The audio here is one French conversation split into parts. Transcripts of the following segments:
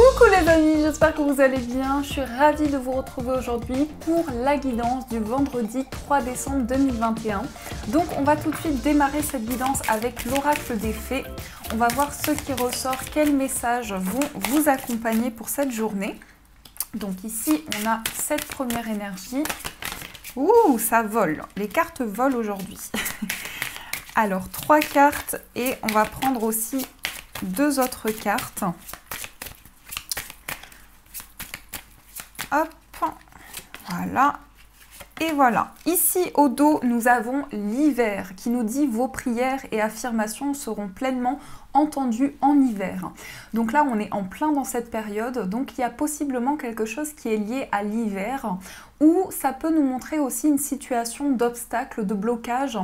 Coucou les amis, j'espère que vous allez bien. Je suis ravie de vous retrouver aujourd'hui pour la guidance du vendredi 3 décembre 2021. Donc on va tout de suite démarrer cette guidance avec l'oracle des fées. On va voir ce qui ressort, quels messages vont vous accompagner pour cette journée. Donc ici on a cette première énergie. Ouh, ça vole, les cartes volent aujourd'hui. Alors 3 cartes et on va prendre aussi 2 autres cartes. Hop, voilà, et voilà. Ici au dos, nous avons l'hiver qui nous dit vos prières et affirmations seront pleinement entendues en hiver. Donc là, on est en plein dans cette période, donc il y a possiblement quelque chose qui est lié à l'hiver ou ça peut nous montrer aussi une situation d'obstacle, de blocage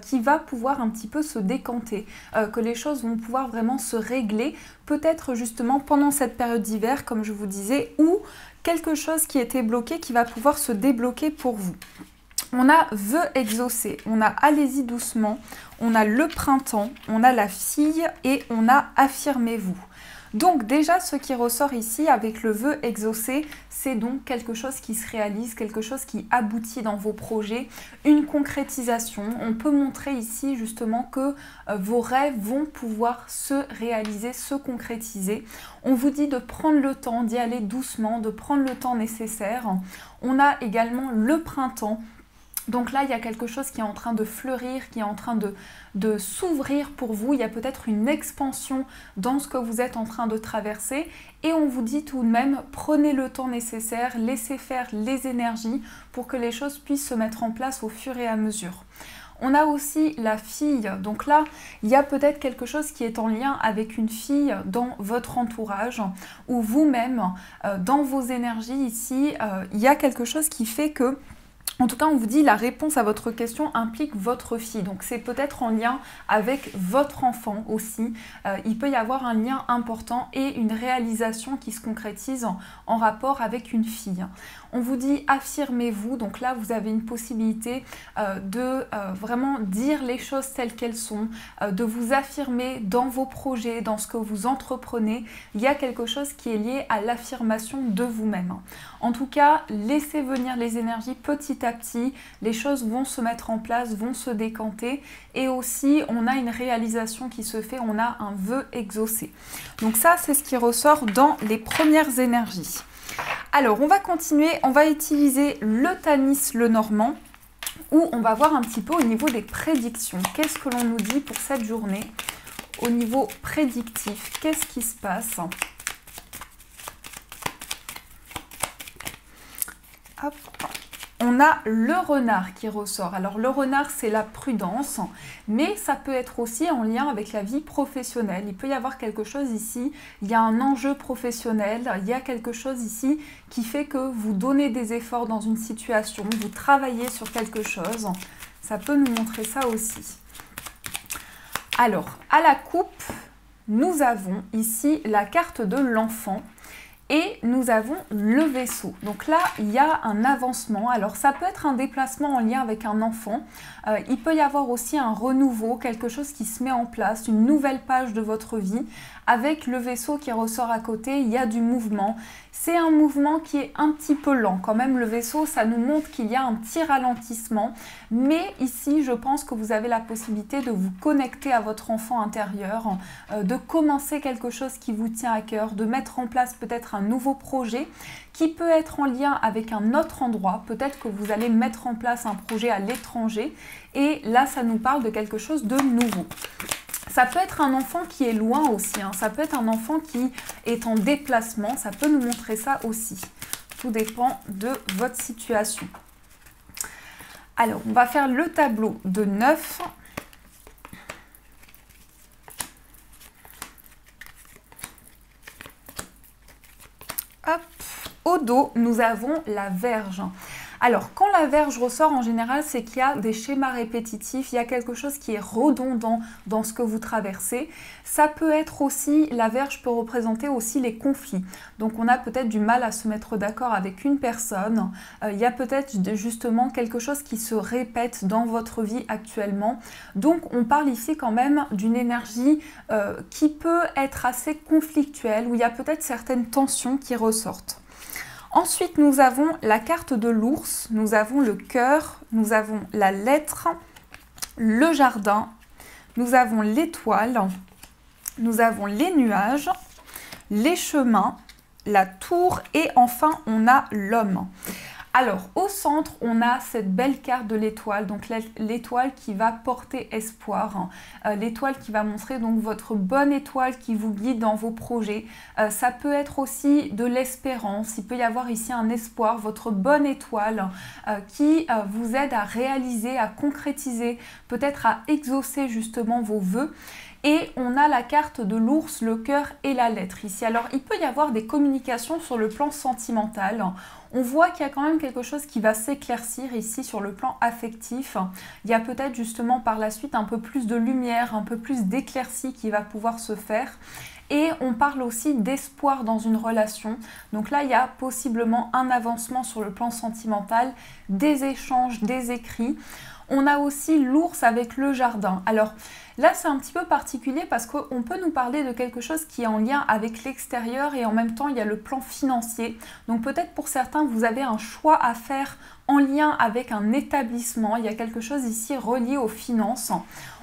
qui va pouvoir un petit peu se décanter, que les choses vont pouvoir vraiment se régler, peut-être justement pendant cette période d'hiver, comme je vous disais, ou quelque chose qui était bloqué qui va pouvoir se débloquer pour vous. On a vœux exaucés, on a allez-y doucement, on a le printemps, on a la fille et on a affirmez-vous. Donc déjà ce qui ressort ici avec le vœu exaucé, c'est donc quelque chose qui se réalise, quelque chose qui aboutit dans vos projets, une concrétisation. On peut montrer ici justement que vos rêves vont pouvoir se réaliser, se concrétiser. On vous dit de prendre le temps, d'y aller doucement, de prendre le temps nécessaire. On a également le printemps. Donc là, il y a quelque chose qui est en train de fleurir, qui est en train de s'ouvrir pour vous. Il y a peut-être une expansion dans ce que vous êtes en train de traverser. Et on vous dit tout de même, prenez le temps nécessaire, laissez faire les énergies pour que les choses puissent se mettre en place au fur et à mesure. On a aussi la fille, donc là, il y a peut-être quelque chose qui est en lien avec une fille dans votre entourage ou vous-même, dans vos énergies ici, il y a quelque chose qui fait que en tout cas, on vous dit la réponse à votre question implique votre fille. Donc, c'est peut-être en lien avec votre enfant aussi. Il peut y avoir un lien important et une réalisation qui se concrétise en rapport avec une fille. On vous dit affirmez-vous. Donc là, vous avez une possibilité de vraiment dire les choses telles qu'elles sont, de vous affirmer dans vos projets, dans ce que vous entreprenez. Il y a quelque chose qui est lié à l'affirmation de vous-même. En tout cas, laissez venir les énergies petit à petit, les choses vont se mettre en place, vont se décanter et aussi on a une réalisation qui se fait, on a un vœu exaucé. Donc ça, c'est ce qui ressort dans les premières énergies. Alors, on va continuer, on va utiliser le Tanis, le Normand, où on va voir un petit peu au niveau des prédictions. Qu'est-ce que l'on nous dit pour cette journée au niveau prédictif? Qu'est-ce qui se passe? Hop. On a le renard qui ressort. Alors le renard, c'est la prudence, mais ça peut être aussi en lien avec la vie professionnelle. Il peut y avoir quelque chose ici, il y a un enjeu professionnel, il y a quelque chose ici qui fait que vous donnez des efforts dans une situation, vous travaillez sur quelque chose. Ça peut nous montrer ça aussi. Alors, à la coupe, nous avons ici la carte de l'enfant. Et nous avons le vaisseau. Donc là, il y a un avancement. Alors ça peut être un déplacement en lien avec un enfant. Il peut y avoir aussi un renouveau, quelque chose qui se met en place, une nouvelle page de votre vie. Avec le vaisseau qui ressort à côté, il y a du mouvement. C'est un mouvement qui est un petit peu lent. Quand même, le vaisseau, ça nous montre qu'il y a un petit ralentissement. Mais ici, je pense que vous avez la possibilité de vous connecter à votre enfant intérieur, de commencer quelque chose qui vous tient à cœur, de mettre en place peut-être un nouveau projet qui peut être en lien avec un autre endroit. Peut-être que vous allez mettre en place un projet à l'étranger. Et là, ça nous parle de quelque chose de nouveau. Ça peut être un enfant qui est loin aussi, hein. Ça peut être un enfant qui est en déplacement, ça peut nous montrer ça aussi. Tout dépend de votre situation. Alors, on va faire le tableau de 9. Hop, au dos, nous avons la Vierge. Alors, quand la Vierge ressort, en général, c'est qu'il y a des schémas répétitifs, il y a quelque chose qui est redondant dans ce que vous traversez. Ça peut être aussi, la Vierge peut représenter aussi les conflits. Donc, on a peut-être du mal à se mettre d'accord avec une personne. Il y a peut-être justement quelque chose qui se répète dans votre vie actuellement. Donc, on parle ici quand même d'une énergie qui peut être assez conflictuelle, où il y a peut-être certaines tensions qui ressortent. Ensuite, nous avons la carte de l'ours, nous avons le cœur, nous avons la lettre, le jardin, nous avons l'étoile, nous avons les nuages, les chemins, la tour et enfin on a l'homme. Alors, au centre, on a cette belle carte de l'étoile, donc l'étoile qui va porter espoir, l'étoile qui va montrer donc votre bonne étoile qui vous guide dans vos projets. Ça peut être aussi de l'espérance, il peut y avoir ici un espoir, votre bonne étoile qui vous aide à réaliser, à concrétiser, peut-être à exaucer justement vos vœux. Et on a la carte de l'ours, le cœur et la lettre ici. Alors, il peut y avoir des communications sur le plan sentimental. On voit qu'il y a quand même quelque chose qui va s'éclaircir ici sur le plan affectif. Il y a peut-être justement par la suite un peu plus de lumière, un peu plus d'éclaircie qui va pouvoir se faire. Et on parle aussi d'espoir dans une relation. Donc là, il y a possiblement un avancement sur le plan sentimental, des échanges, des écrits. On a aussi l'ours avec le jardin. Alors là, c'est un petit peu particulier parce qu'on peut nous parler de quelque chose qui est en lien avec l'extérieur et en même temps, il y a le plan financier. Donc peut-être pour certains, vous avez un choix à faire en lien avec un établissement. Il y a quelque chose ici relié aux finances.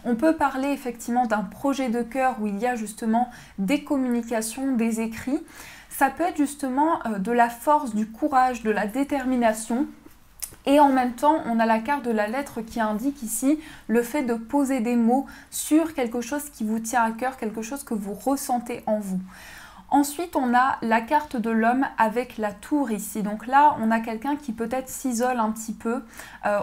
On peut parler effectivement d'un projet de cœur où il y a justement des communications, des écrits. Ça peut être justement de la force, du courage, de la détermination. Et en même temps, on a la carte de la lettre qui indique ici le fait de poser des mots sur quelque chose qui vous tient à cœur, quelque chose que vous ressentez en vous. Ensuite, on a la carte de l'homme avec la tour ici. Donc là, on a quelqu'un qui peut-être s'isole un petit peu.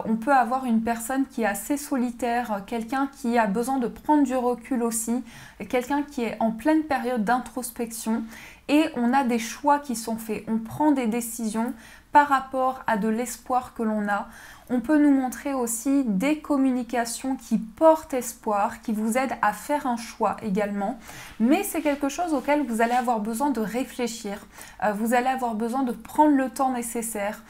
On peut avoir une personne qui est assez solitaire, quelqu'un qui a besoin de prendre du recul aussi, quelqu'un qui est en pleine période d'introspection. Et on a des choix qui sont faits. On prend des décisions par rapport à de l'espoir que l'on a. On peut nous montrer aussi des communications qui portent espoir, qui vous aident à faire un choix également. Mais c'est quelque chose auquel vous allez avoir besoin de réfléchir. Vous allez avoir besoin de prendre le temps nécessaire,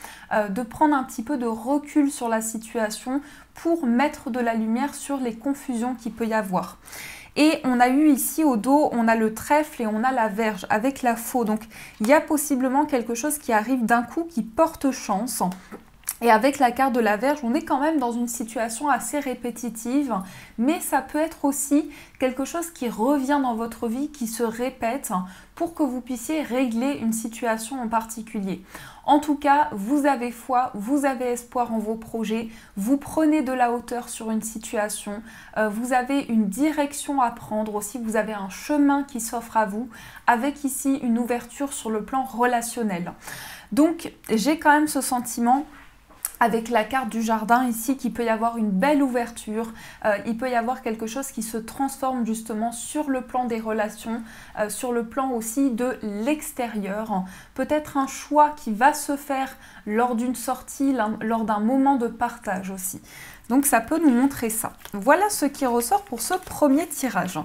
de prendre un petit peu de recul sur la situation pour mettre de la lumière sur les confusions qu'il peut y avoir. Et on a eu ici au dos, on a le trèfle et on a la verge avec la faux. Donc il y a possiblement quelque chose qui arrive d'un coup qui porte chance. Et avec la carte de la Vierge, on est quand même dans une situation assez répétitive, mais ça peut être aussi quelque chose qui revient dans votre vie, qui se répète pour que vous puissiez régler une situation en particulier. En tout cas, vous avez foi, vous avez espoir en vos projets, vous prenez de la hauteur sur une situation, vous avez une direction à prendre aussi, vous avez un chemin qui s'offre à vous, avec ici une ouverture sur le plan relationnel. Donc, j'ai quand même ce sentiment avec la carte du jardin ici, qu'il peut y avoir une belle ouverture, il peut y avoir quelque chose qui se transforme justement sur le plan des relations, sur le plan aussi de l'extérieur. Peut-être un choix qui va se faire lors d'une sortie, lors d'un moment de partage aussi. Donc ça peut nous montrer ça. Voilà ce qui ressort pour ce premier tirage.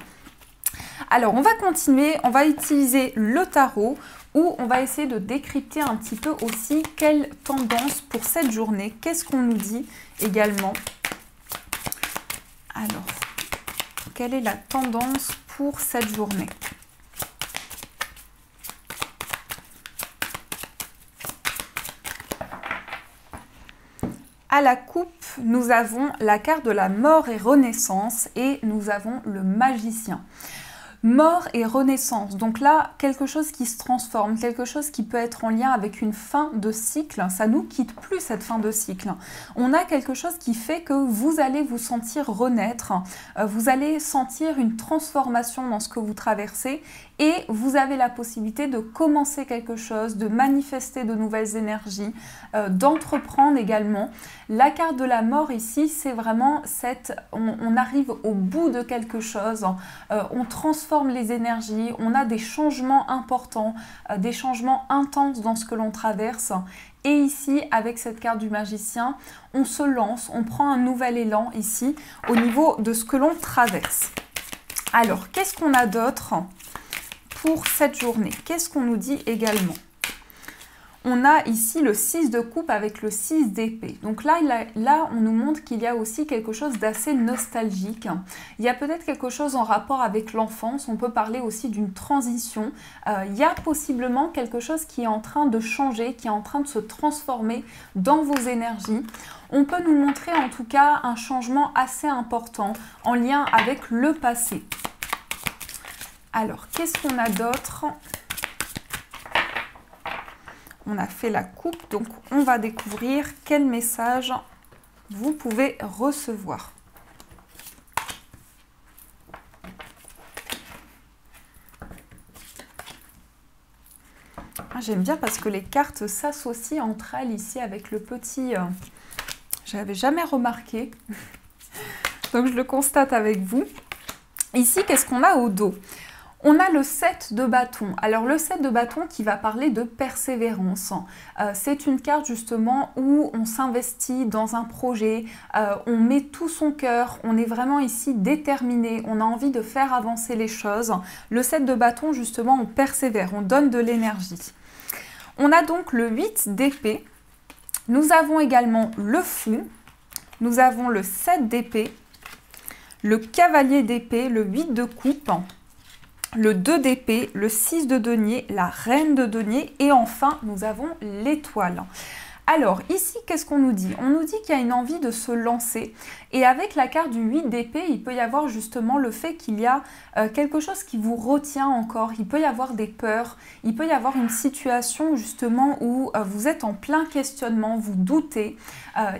Alors on va continuer, on va utiliser le tarot où on va essayer de décrypter un petit peu aussi quelle tendance pour cette journée, qu'est-ce qu'on nous dit également. Alors, quelle est la tendance pour cette journée ? À la coupe, nous avons la carte de la mort et renaissance et nous avons le magicien. Mort et renaissance, donc là, quelque chose qui se transforme, quelque chose qui peut être en lien avec une fin de cycle, ça nous quitte plus cette fin de cycle. On a quelque chose qui fait que vous allez vous sentir renaître, vous allez sentir une transformation dans ce que vous traversez et vous avez la possibilité de commencer quelque chose, de manifester de nouvelles énergies, d'entreprendre également. La carte de la mort ici, c'est vraiment on arrive au bout de quelque chose, on transforme transforme les énergies, on a des changements importants, des changements intenses dans ce que l'on traverse. Et ici, avec cette carte du magicien, on se lance, on prend un nouvel élan ici au niveau de ce que l'on traverse. Alors, qu'est-ce qu'on a d'autre pour cette journée? Qu'est-ce qu'on nous dit également? On a ici le 6 de coupe avec le 6 d'épée. Donc là, on nous montre qu'il y a aussi quelque chose d'assez nostalgique. Il y a peut-être quelque chose en rapport avec l'enfance. On peut parler aussi d'une transition. Il y a possiblement quelque chose qui est en train de changer, qui est en train de se transformer dans vos énergies. On peut nous montrer en tout cas un changement assez important en lien avec le passé. Alors, qu'est-ce qu'on a d'autre ? On a fait la coupe, donc on va découvrir quel message vous pouvez recevoir. J'aime bien parce que les cartes s'associent entre elles ici avec le petit... Je n'avais jamais remarqué, donc je le constate avec vous. Ici, qu'est-ce qu'on a au dos ? On a le 7 de bâton. Alors le 7 de bâton qui va parler de persévérance. C'est une carte justement où on s'investit dans un projet, on met tout son cœur, on est vraiment ici déterminé, on a envie de faire avancer les choses. Le 7 de bâton justement, on persévère, on donne de l'énergie. On a donc le 8 d'épée. Nous avons également le fou. Nous avons le 7 d'épée, le cavalier d'épée, le 8 de coupe, le 2 d'épée, le 6 de denier, la reine de denier et enfin nous avons l'étoile. Alors ici, qu'est-ce qu'on nous dit? On nous dit qu'il y a une envie de se lancer et avec la carte du 8 d'épée, il peut y avoir justement le fait qu'il y a quelque chose qui vous retient encore, il peut y avoir des peurs, il peut y avoir une situation justement où vous êtes en plein questionnement, vous doutez,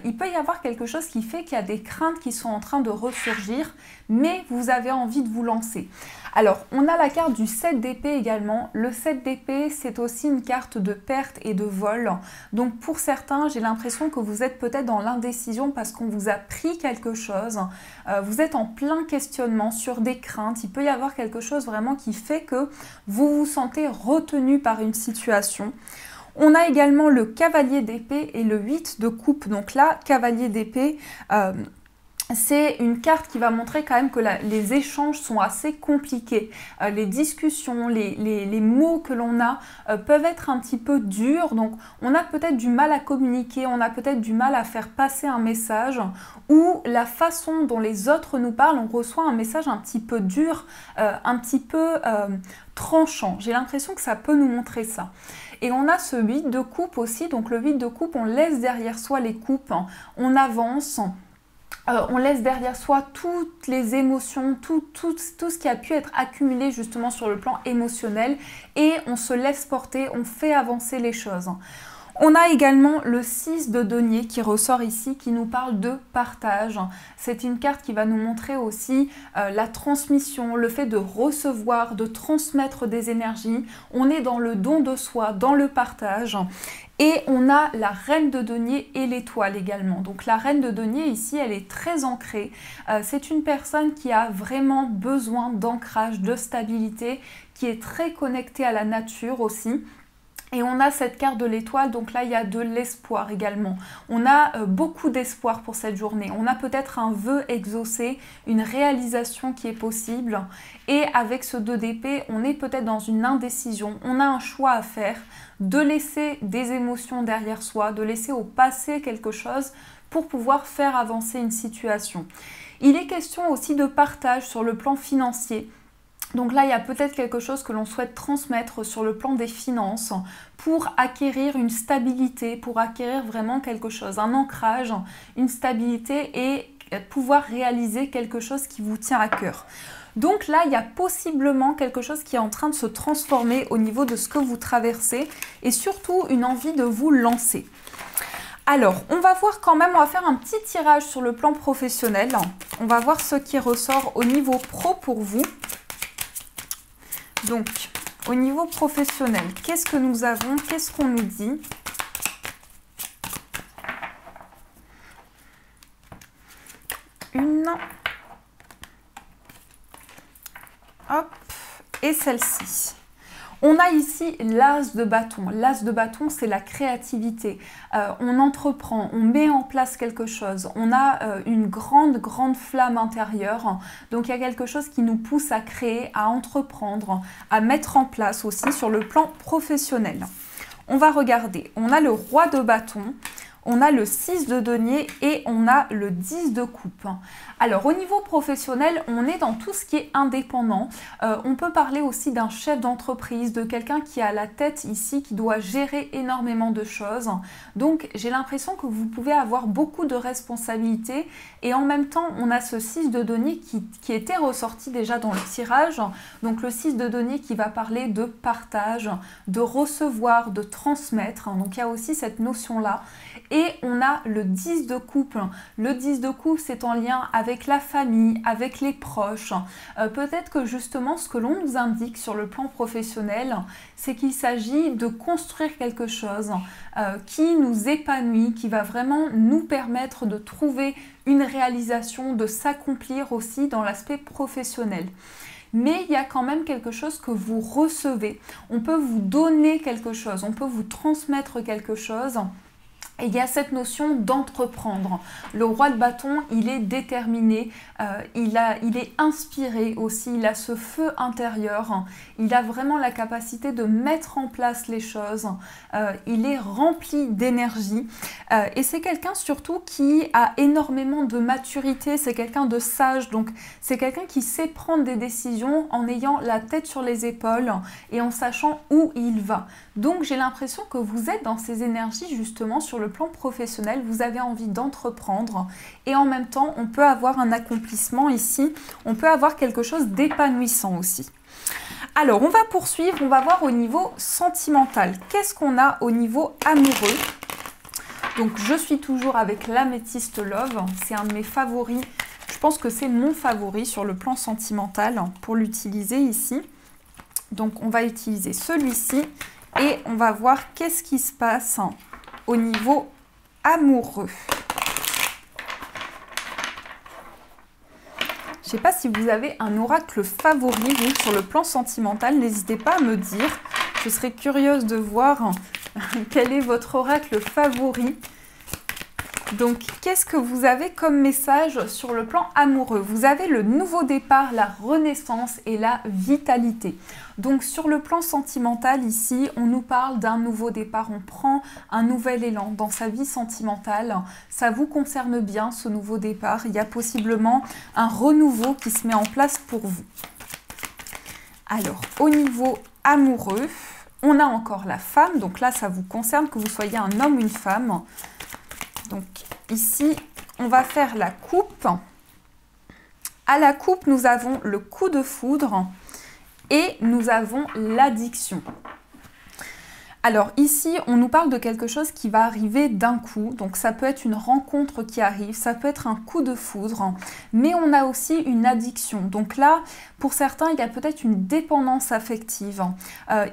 il peut y avoir quelque chose qui fait qu'il y a des craintes qui sont en train de ressurgir, mais vous avez envie de vous lancer. Alors, on a la carte du 7 d'épée également. Le 7 d'épée, c'est aussi une carte de perte et de vol. Donc, pour certains, j'ai l'impression que vous êtes peut-être dans l'indécision parce qu'on vous a pris quelque chose. Vous êtes en plein questionnement sur des craintes. Il peut y avoir quelque chose vraiment qui fait que vous vous sentez retenu par une situation. On a également le cavalier d'épée et le 8 de coupe. Donc là, cavalier d'épée... c'est une carte qui va montrer quand même que les échanges sont assez compliqués. Les discussions, les mots que l'on a peuvent être un petit peu durs. Donc, on a peut-être du mal à communiquer, on a peut-être du mal à faire passer un message ou la façon dont les autres nous parlent, on reçoit un message un petit peu dur, un petit peu tranchant. J'ai l'impression que ça peut nous montrer ça. Et on a ce 8 de coupe aussi. Donc, le 8 de coupe, on laisse derrière soi les coupes, on avance. On laisse derrière soi toutes les émotions, tout ce qui a pu être accumulé justement sur le plan émotionnel et on se laisse porter, on fait avancer les choses. On a également le 6 de denier qui ressort ici, qui nous parle de partage. C'est une carte qui va nous montrer aussi la transmission, le fait de recevoir, de transmettre des énergies. On est dans le don de soi, dans le partage. Et on a la reine de denier et l'étoile également. Donc la reine de denier ici, elle est très ancrée. C'est une personne qui a vraiment besoin d'ancrage, de stabilité, qui est très connectée à la nature aussi. Et on a cette carte de l'étoile, donc là il y a de l'espoir également. On a beaucoup d'espoir pour cette journée. On a peut-être un vœu exaucé, une réalisation qui est possible. Et avec ce 2 d'épée, on est peut-être dans une indécision. On a un choix à faire, de laisser des émotions derrière soi, de laisser au passé quelque chose pour pouvoir faire avancer une situation. Il est question aussi de partage sur le plan financier. Donc là, il y a peut-être quelque chose que l'on souhaite transmettre sur le plan des finances pour acquérir une stabilité, pour acquérir vraiment quelque chose, un ancrage, une stabilité et pouvoir réaliser quelque chose qui vous tient à cœur. Donc là, il y a possiblement quelque chose qui est en train de se transformer au niveau de ce que vous traversez et surtout une envie de vous lancer. Alors, on va voir quand même, on va faire un petit tirage sur le plan professionnel. On va voir ce qui ressort au niveau pro pour vous. Donc, au niveau professionnel, qu'est-ce que nous avons? Qu'est-ce qu'on nous dit? Une. Hop. et celle-ci. On a ici l'as de bâton. L'as de bâton, c'est la créativité. On entreprend, on met en place quelque chose. On a une grande flamme intérieure. Donc, il y a quelque chose qui nous pousse à créer, à entreprendre, à mettre en place aussi sur le plan professionnel. On va regarder. On a le roi de bâton. On a le 6 de denier et on a le 10 de coupe. Alors au niveau professionnel, on est dans tout ce qui est indépendant. On peut parler aussi d'un chef d'entreprise, de quelqu'un qui a la tête ici, qui doit gérer énormément de choses. Donc j'ai l'impression que vous pouvez avoir beaucoup de responsabilités et en même temps, on a ce 6 de denier qui était ressorti déjà dans le tirage. Donc le 6 de denier qui va parler de partage, de recevoir, de transmettre. Donc il y a aussi cette notion-là. Et on a le 10 de coupe. Le 10 de coupe, c'est en lien avec la famille, avec les proches. Peut-être que justement, ce que l'on nous indique sur le plan professionnel, c'est qu'il s'agit de construire quelque chose qui nous épanouit, qui va vraiment nous permettre de trouver une réalisation, de s'accomplir aussi dans l'aspect professionnel. Mais il y a quand même quelque chose que vous recevez. On peut vous donner quelque chose, on peut vous transmettre quelque chose. Et il y a cette notion d'entreprendre. Le roi de bâton, il est déterminé, il est inspiré aussi, il a ce feu intérieur, il a vraiment la capacité de mettre en place les choses, il est rempli d'énergie et c'est quelqu'un surtout qui a énormément de maturité, c'est quelqu'un de sage, donc c'est quelqu'un qui sait prendre des décisions en ayant la tête sur les épaules et en sachant où il va. Donc j'ai l'impression que vous êtes dans ces énergies justement sur le plan professionnel, vous avez envie d'entreprendre et en même temps on peut avoir un accomplissement ici, on peut avoir quelque chose d'épanouissant aussi. Alors on va poursuivre, on va voir au niveau sentimental. Qu'est-ce qu'on a au niveau amoureux? Donc je suis toujours avec l'améthyste Love, c'est un de mes favoris, je pense que c'est mon favori sur le plan sentimental pour l'utiliser ici. Donc on va utiliser celui-ci et on va voir qu'est-ce qui se passe au niveau amoureux. Je ne sais pas si vous avez un oracle favori, vous, sur le plan sentimental. N'hésitez pas à me dire. Je serais curieuse de voir quel est votre oracle favori. Donc, qu'est-ce que vous avez comme message sur le plan amoureux? Vous avez le nouveau départ, la renaissance et la vitalité. Donc, sur le plan sentimental, ici, on nous parle d'un nouveau départ. On prend un nouvel élan dans sa vie sentimentale. Ça vous concerne bien, ce nouveau départ. Il y a possiblement un renouveau qui se met en place pour vous. Alors, au niveau amoureux, on a encore la femme. Donc là, ça vous concerne que vous soyez un homme ou une femme. Donc ici, on va faire la coupe. À la coupe, nous avons le coup de foudre et nous avons l'addiction. Alors ici, on nous parle de quelque chose qui va arriver d'un coup. Donc ça peut être une rencontre qui arrive, ça peut être un coup de foudre, mais on a aussi une addiction. Donc là, pour certains, il y a peut-être une dépendance affective.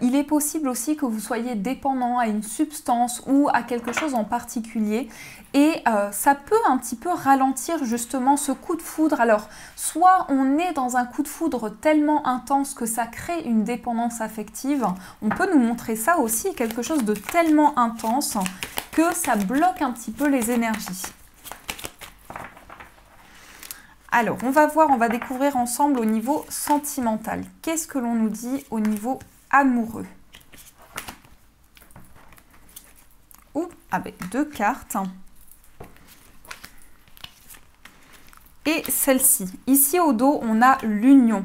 Il est possible aussi que vous soyez dépendant à une substance ou à quelque chose en particulier. Et ça peut un petit peu ralentir justement ce coup de foudre. Alors, soit on est dans un coup de foudre tellement intense que ça crée une dépendance affective. On peut nous montrer ça aussi, quelque chose de tellement intense que ça bloque un petit peu les énergies. Alors, on va voir, on va découvrir ensemble au niveau sentimental. Qu'est-ce que l'on nous dit au niveau amoureux? Ouh, avec deux cartes. Et celle-ci. Ici au dos, on a l'union.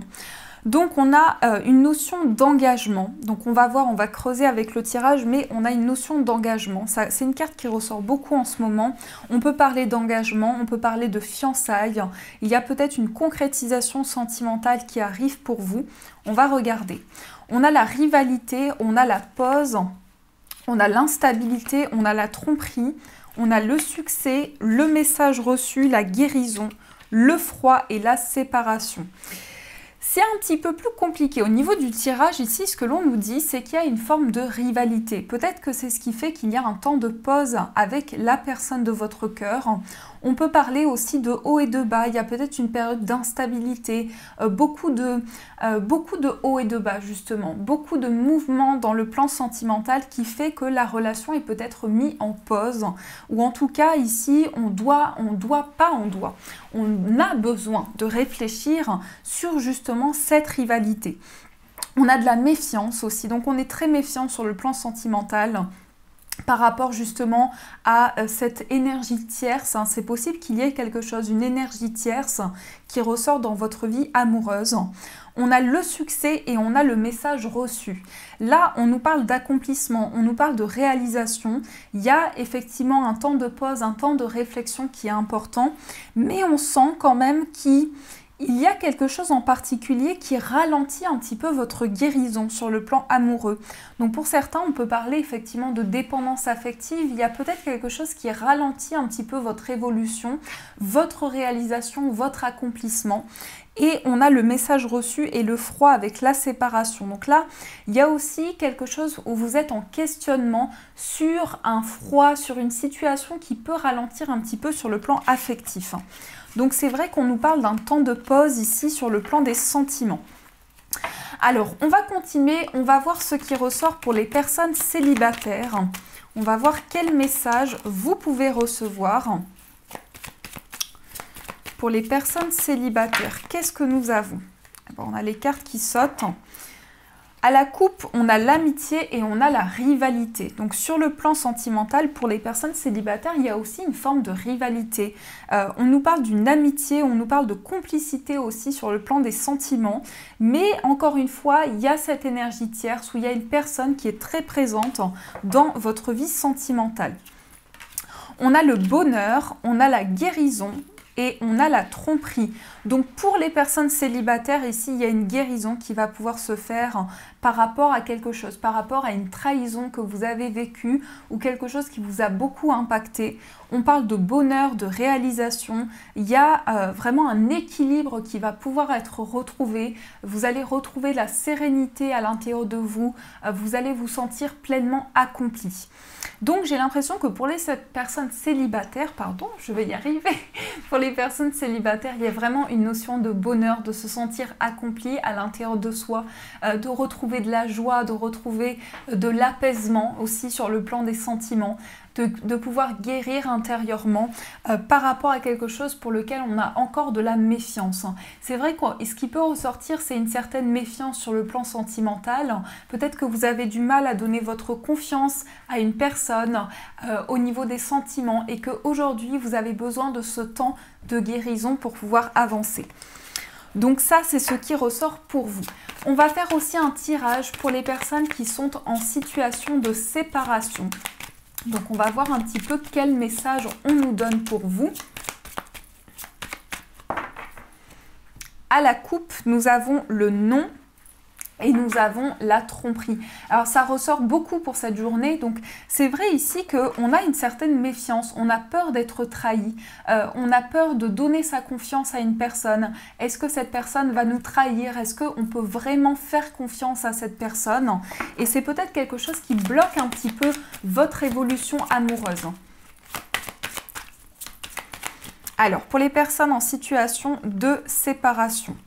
Donc on a une notion d'engagement. Donc on va voir, on va creuser avec le tirage, mais on a une notion d'engagement. C'est une carte qui ressort beaucoup en ce moment. On peut parler d'engagement, on peut parler de fiançailles. Il y a peut-être une concrétisation sentimentale qui arrive pour vous. On va regarder. On a la rivalité, on a la pause, on a l'instabilité, on a la tromperie, on a le succès, le message reçu, la guérison, le froid et la séparation. C'est un petit peu plus compliqué. Au niveau du tirage, ici, ce que l'on nous dit, c'est qu'il y a une forme de rivalité. Peut-être que c'est ce qui fait qu'il y a un temps de pause avec la personne de votre cœur. On peut parler aussi de haut et de bas. Il y a peut-être une période d'instabilité, beaucoup de hauts et de bas justement, beaucoup de mouvements dans le plan sentimental qui fait que la relation est peut-être mise en pause, ou en tout cas ici on a besoin de réfléchir sur justement cette rivalité. On a de la méfiance aussi, donc on est très méfiant sur le plan sentimental par rapport justement à cette énergie tierce. C'est possible qu'il y ait quelque chose, une énergie tierce qui ressort dans votre vie amoureuse. On a le succès et on a le message reçu. Là, on nous parle d'accomplissement, on nous parle de réalisation. Il y a effectivement un temps de pause, un temps de réflexion qui est important, mais on sent quand même qu'il y a quelque chose en particulier qui ralentit un petit peu votre guérison sur le plan amoureux. Donc pour certains, on peut parler effectivement de dépendance affective. Il y a peut-être quelque chose qui ralentit un petit peu votre évolution, votre réalisation, votre accomplissement. Et on a le message reçu et le froid avec la séparation. Donc là, il y a aussi quelque chose où vous êtes en questionnement sur un froid, sur une situation qui peut ralentir un petit peu sur le plan affectif. Donc c'est vrai qu'on nous parle d'un temps de pause ici sur le plan des sentiments. Alors, on va continuer, on va voir ce qui ressort pour les personnes célibataires. On va voir quel message vous pouvez recevoir. Pour les personnes célibataires, qu'est-ce que nous avons? On a les cartes qui sautent. À la coupe, on a l'amitié et on a la rivalité. Donc sur le plan sentimental, pour les personnes célibataires, il y a aussi une forme de rivalité. On nous parle d'une amitié, on nous parle de complicité aussi sur le plan des sentiments. Mais encore une fois, il y a cette énergie tierce où il y a une personne qui est très présente dans votre vie sentimentale. On a le bonheur, on a la guérison et on a la tromperie. Donc pour les personnes célibataires, ici, il y a une guérison qui va pouvoir se faire par rapport à quelque chose, par rapport à une trahison que vous avez vécue ou quelque chose qui vous a beaucoup impacté. On parle de bonheur, de réalisation. Il y a vraiment un équilibre qui va pouvoir être retrouvé. Vous allez retrouver la sérénité à l'intérieur de vous. Vous allez vous sentir pleinement accompli. Donc j'ai l'impression que pour les personnes célibataires, je vais y arriver, pour les personnes célibataires, il y a vraiment une notion de bonheur, de se sentir accompli à l'intérieur de soi, de retrouver de la joie, de retrouver de l'apaisement aussi sur le plan des sentiments, de pouvoir guérir intérieurement par rapport à quelque chose pour lequel on a encore de la méfiance. C'est vrai que ce qui peut ressortir, c'est une certaine méfiance sur le plan sentimental. Peut-être que vous avez du mal à donner votre confiance à une personne au niveau des sentiments et qu'aujourd'hui, vous avez besoin de ce temps de guérison pour pouvoir avancer. Donc ça, c'est ce qui ressort pour vous. On va faire aussi un tirage pour les personnes qui sont en situation de séparation. Donc on va voir un petit peu quel message on nous donne pour vous. À la coupe, nous avons le non et nous avons la tromperie. Alors ça ressort beaucoup pour cette journée, donc c'est vrai ici qu'on a une certaine méfiance, on a peur d'être trahi, on a peur de donner sa confiance à une personne. Est-ce que cette personne va nous trahir? Est-ce qu'on peut vraiment faire confiance à cette personne? Et c'est peut-être quelque chose qui bloque un petit peu votre évolution amoureuse. Alors, pour les personnes en situation de séparation,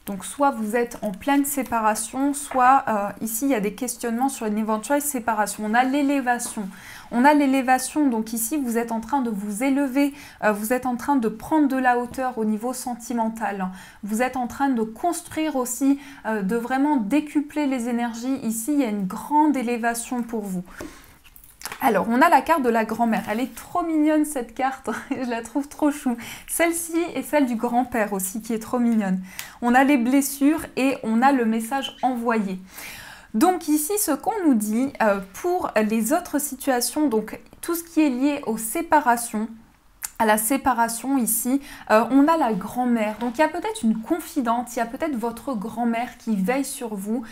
donc soit vous êtes en pleine séparation, soit ici il y a des questionnements sur une éventuelle séparation. On a l'élévation. On a l'élévation, donc ici vous êtes en train de vous élever, vous êtes en train de prendre de la hauteur au niveau sentimental. Vous êtes en train de construire aussi, de vraiment décupler les énergies. Ici il y a une grande élévation pour vous. Alors, on a la carte de la grand-mère. Elle est trop mignonne, cette carte. Je la trouve trop chou. Celle-ci et celle du grand-père aussi, qui est trop mignonne. On a les blessures et on a le message envoyé. Donc ici, ce qu'on nous dit pour les autres situations, donc tout ce qui est lié aux séparations, à la séparation ici, on a la grand-mère. Donc il y a peut-être une confidente, il y a peut-être votre grand-mère qui veille sur vous,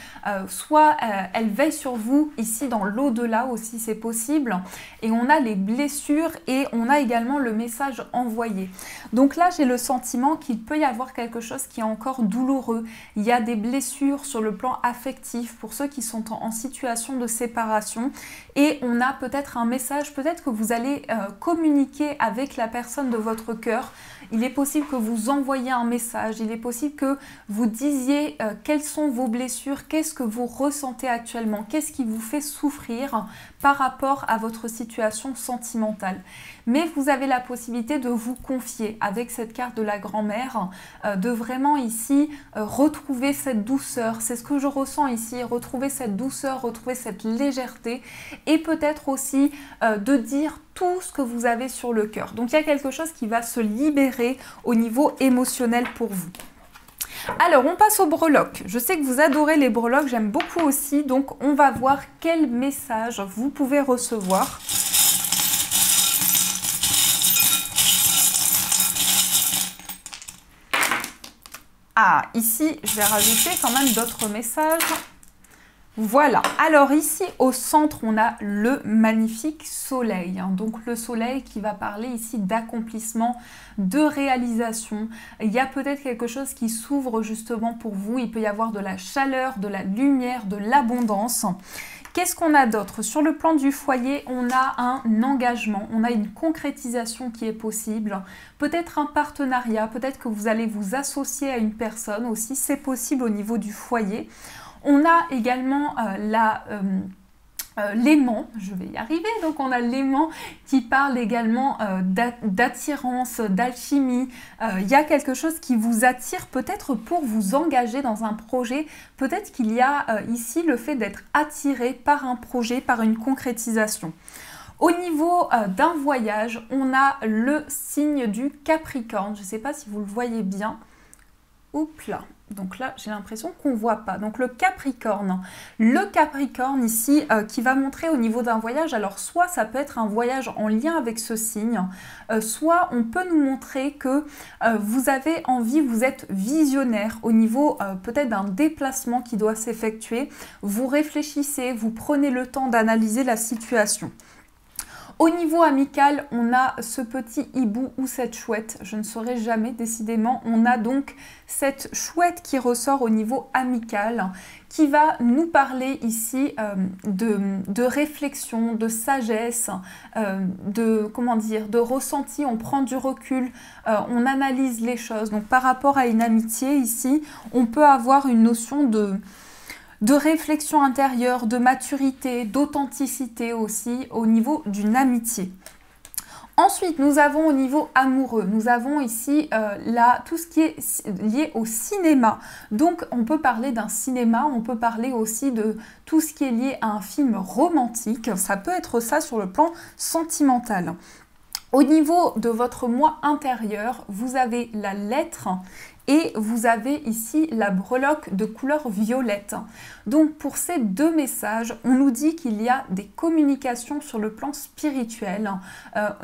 soit elle veille sur vous ici dans l'au-delà aussi, c'est possible. Et on a les blessures et on a également le message envoyé. Donc là, j'ai le sentiment qu'il peut y avoir quelque chose qui est encore douloureux. Il y a des blessures sur le plan affectif pour ceux qui sont en situation de séparation. Et on a peut-être un message, peut-être que vous allez communiquer avec la personne de votre cœur. Il est possible que vous envoyiez un message, il est possible que vous disiez quelles sont vos blessures, qu'est-ce que vous ressentez actuellement, qu'est-ce qui vous fait souffrir par rapport à votre situation sentimentale. Mais vous avez la possibilité de vous confier avec cette carte de la grand-mère, de vraiment ici retrouver cette douceur. C'est ce que je ressens ici, retrouver cette douceur, retrouver cette légèreté et peut-être aussi de dire tout ce que vous avez sur le cœur. Donc il y a quelque chose qui va se libérer au niveau émotionnel pour vous. Alors, on passe aux breloques. Je sais que vous adorez les breloques, j'aime beaucoup aussi. Donc, on va voir quel message vous pouvez recevoir. Ah, ici, je vais rajouter quand même d'autres messages. Voilà, alors ici au centre on a le magnifique soleil, donc le soleil qui va parler ici d'accomplissement, de réalisation. Il y a peut-être quelque chose qui s'ouvre justement pour vous, il peut y avoir de la chaleur, de la lumière, de l'abondance. Qu'est-ce qu'on a d'autre? Sur le plan du foyer, on a un engagement, on a une concrétisation qui est possible, peut-être un partenariat, peut-être que vous allez vous associer à une personne aussi, c'est possible au niveau du foyer. On a également l'aimant, je vais y arriver, donc on a l'aimant qui parle également d'attirance, d'alchimie. Il y a quelque chose qui vous attire peut-être pour vous engager dans un projet. Peut-être qu'il y a ici le fait d'être attiré par un projet, par une concrétisation. Au niveau d'un voyage, on a le signe du Capricorne. Je ne sais pas si vous le voyez bien. Oups là. Donc là, j'ai l'impression qu'on ne voit pas. Donc le Capricorne ici, qui va montrer au niveau d'un voyage, alors soit ça peut être un voyage en lien avec ce signe, soit on peut nous montrer que vous avez envie, vous êtes visionnaire au niveau peut-être d'un déplacement qui doit s'effectuer. Vous réfléchissez, vous prenez le temps d'analyser la situation. Au niveau amical, on a ce petit hibou ou cette chouette, je ne saurais jamais décidément. On a donc cette chouette qui ressort au niveau amical, qui va nous parler ici de réflexion, de sagesse, de ressenti. On prend du recul, on analyse les choses. Donc par rapport à une amitié ici, on peut avoir une notion de réflexion intérieure, de maturité, d'authenticité aussi au niveau d'une amitié. Ensuite, nous avons au niveau amoureux, nous avons ici tout ce qui est lié au cinéma. Donc, on peut parler d'un cinéma, on peut parler aussi de tout ce qui est lié à un film romantique. Ça peut être ça sur le plan sentimental. Au niveau de votre moi intérieur, vous avez la lettre et vous avez ici la breloque de couleur violette. Donc pour ces deux messages, on nous dit qu'il y a des communications sur le plan spirituel,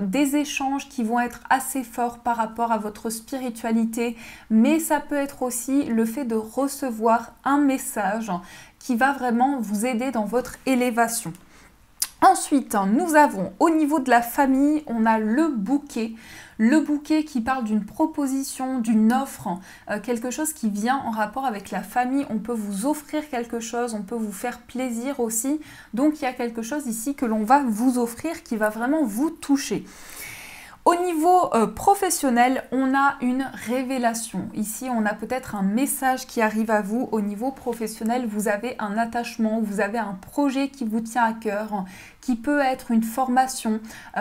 des échanges qui vont être assez forts par rapport à votre spiritualité, mais ça peut être aussi le fait de recevoir un message qui va vraiment vous aider dans votre élévation. Ensuite, nous avons au niveau de la famille, on a le bouquet qui parle d'une proposition, d'une offre, quelque chose qui vient en rapport avec la famille. On peut vous offrir quelque chose, on peut vous faire plaisir aussi. Donc, il y a quelque chose ici que l'on va vous offrir qui va vraiment vous toucher. Au niveau professionnel, on a une révélation. Ici, on a peut-être un message qui arrive à vous. Au niveau professionnel, vous avez un attachement, vous avez un projet qui vous tient à cœur, qui peut être une formation.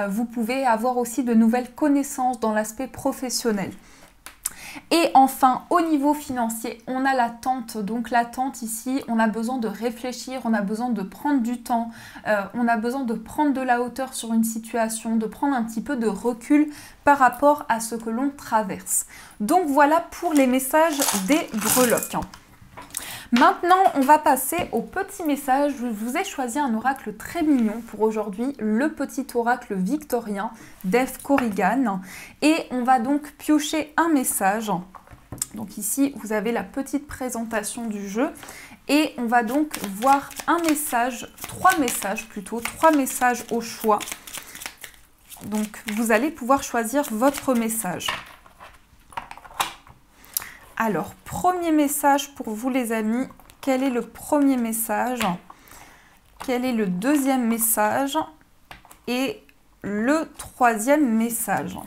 Vous pouvez avoir aussi de nouvelles connaissances dans l'aspect professionnel. Et enfin, au niveau financier, on a l'attente. Donc l'attente ici, on a besoin de réfléchir, on a besoin de prendre du temps, on a besoin de prendre de la hauteur sur une situation, de prendre un petit peu de recul par rapport à ce que l'on traverse. Donc voilà pour les messages des breloques. Maintenant, on va passer au petit message. Je vous ai choisi un oracle très mignon pour aujourd'hui, le petit oracle victorien d'Eve Corrigan. Et on va donc piocher un message. Donc ici, vous avez la petite présentation du jeu. Et on va donc voir un message, trois messages au choix. Donc, vous allez pouvoir choisir votre message. Alors, premier message pour vous les amis. Quel est le premier message? Quel est le deuxième message? Et le troisième message?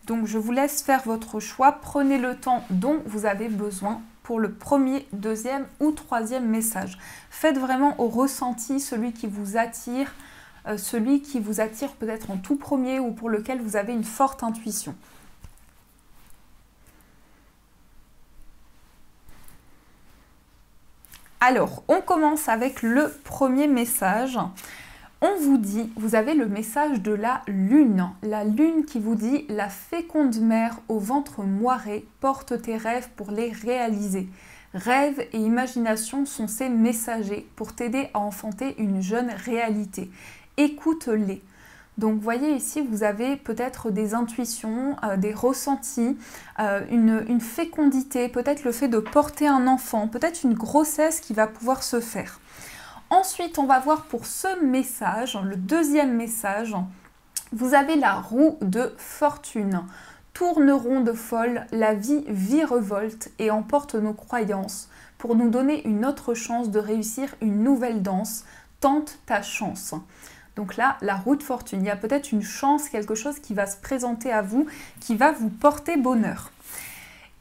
Donc, je vous laisse faire votre choix. Prenez le temps dont vous avez besoin pour le premier, deuxième ou troisième message. Faites vraiment au ressenti celui qui vous attire peut-être en tout premier ou pour lequel vous avez une forte intuition. Alors, on commence avec le premier message. On vous dit, vous avez le message de la lune qui vous dit « La féconde mère au ventre moiré porte tes rêves pour les réaliser. Rêves et imagination sont ses messagers pour t'aider à enfanter une jeune réalité. Écoute-les. » Donc, vous voyez ici, vous avez peut-être des intuitions, des ressentis, une fécondité, peut-être le fait de porter un enfant, peut-être une grossesse qui va pouvoir se faire. Ensuite, on va voir pour ce message, le deuxième message, vous avez la roue de fortune. Tourne ronde folle, la vie virevolte et emporte nos croyances pour nous donner une autre chance de réussir une nouvelle danse. Tente ta chance. Donc là, la roue de fortune, il y a peut-être une chance, quelque chose qui va se présenter à vous, qui va vous porter bonheur.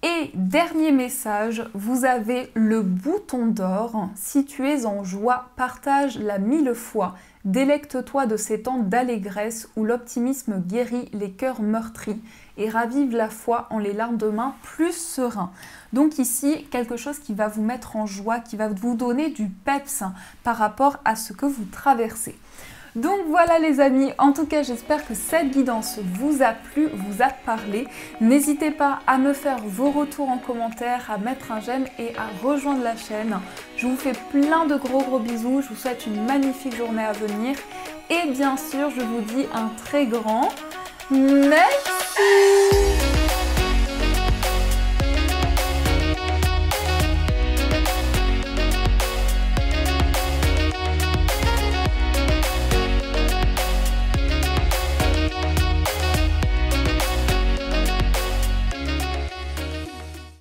Et dernier message, vous avez le bouton d'or. Si tu es en joie, partage-la 1000 fois. Délecte-toi de ces temps d'allégresse où l'optimisme guérit les cœurs meurtris et ravive la foi en les lendemains plus sereins. Donc ici, quelque chose qui va vous mettre en joie, qui va vous donner du peps par rapport à ce que vous traversez. Donc voilà les amis, en tout cas j'espère que cette guidance vous a plu, vous a parlé. N'hésitez pas à me faire vos retours en commentaire, à mettre un j'aime et à rejoindre la chaîne. Je vous fais plein de gros bisous, je vous souhaite une magnifique journée à venir. Et bien sûr, je vous dis un très grand merci.